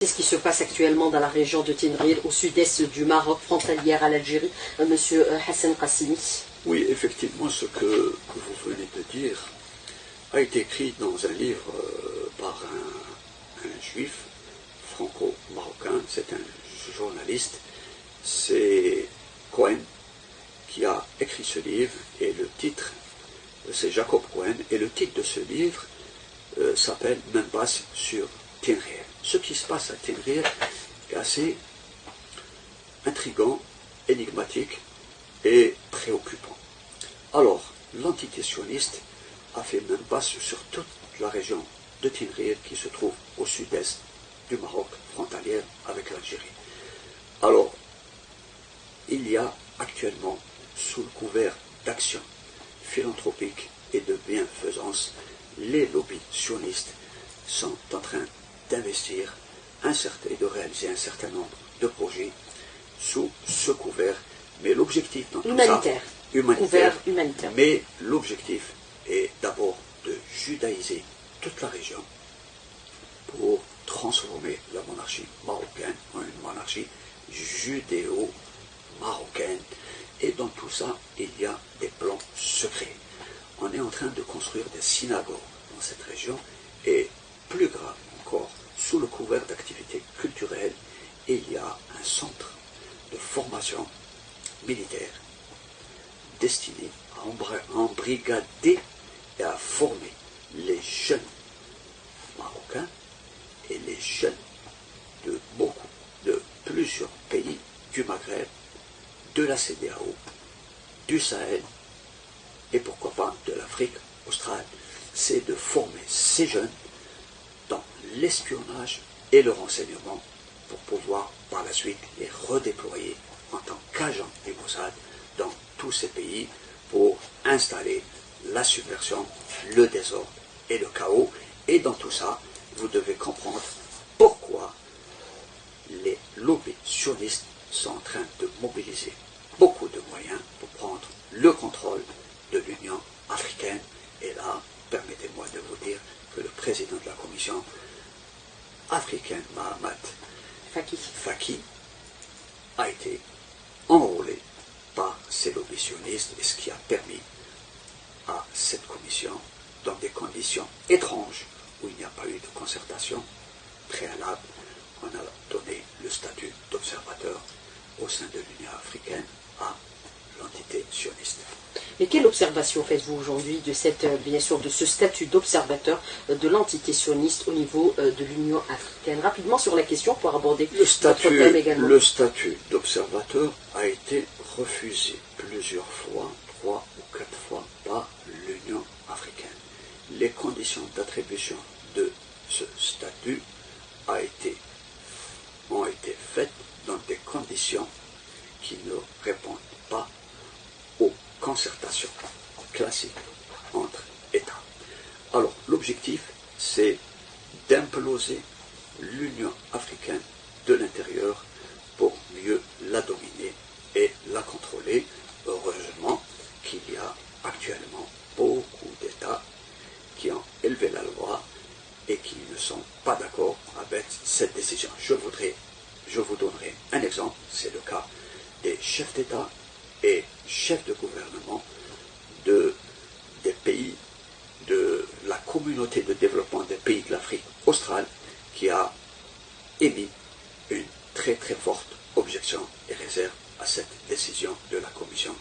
C'est ce qui se passe actuellement dans la région de Tinril, au sud-est du Maroc, frontalière à l'Algérie, Monsieur Hassan Qassimi. Oui, effectivement, ce que vous venez de dire a été écrit dans un livre par un juif franco-marocain, c'est un journaliste, c'est Cohen qui a écrit ce livre, et le titre, c'est Jacob Cohen, et le titre de ce livre s'appelle Membas sur Tinril. Ce qui se passe à Tinril est assez intrigant, énigmatique et préoccupant. Alors, l'entité sioniste a fait main basse sur toute la région de Tinril qui se trouve au sud-est du Maroc, frontalière avec l'Algérie. Alors, il y a actuellement, sous le couvert d'action philanthropique et de bienfaisance, les lobbies sionistes sont en train d'investir et de réaliser un certain nombre de projets sous ce couvert. Mais l'objectif dans tout ça, humanitaire, mais l'objectif est d'abord de judaïser toute la région pour transformer la monarchie marocaine en une monarchie judéo-marocaine. Et dans tout ça, il y a des plans secrets. On est en train de construire des synagogues dans cette région, et plus grave encore, sous le couvert d'activités culturelles, il y a un centre de formation militaire destiné à embrigader et à former les jeunes marocains et les jeunes de plusieurs pays du Maghreb, de la CEDEAO, du Sahel et pourquoi pas de l'Afrique australe. C'est de former ces jeunes dans l'espionnage et le renseignement pour pouvoir par la suite les redéployer en tant qu'agents du Mossad dans tous ces pays pour installer la subversion, le désordre et le chaos. Et dans tout ça, vous devez comprendre pourquoi les lobbies sionistes sont en train de mobiliser beaucoup de moyens pour prendre le contrôle de l'Union africaine. Et là, permettez-moi de vous dire que le président de la Commission africaine, Mahamat Faki, a été enrôlé par ces lobbies sionistes, et ce qui a permis à cette commission, dans des conditions étranges où il n'y a pas eu de concertation préalable, on a donné le statut d'observateur au sein de l'Union africaine à l'entité sioniste. Et quelle observation faites-vous aujourd'hui de bien sûr, de ce statut d'observateur de l'entité sioniste au niveau de l'Union africaine? Rapidement sur la question pour aborder votre thème également. Le statut d'observateur a été refusé plusieurs fois, 3 ou 4 fois, par l'Union africaine. Les conditions d'attribution de ce statut ont été faites dans des conditions qui ne répondent pas aux concertations classiques entre États. Alors, l'objectif, c'est d'imploser l'Union africaine de l'intérieur pour mieux la dominer et la contrôler. Heureusement qu'il y a actuellement beaucoup d'États qui ont élevé la loi et qui ne sont pas d'accord avec cette décision. Je vous donnerai un exemple, c'est le cas des chefs d'État et chefs de gouvernement des pays de la communauté de développement des pays de l'Afrique australe, qui a émis une très très forte objection et réserve à cette décision de la Commission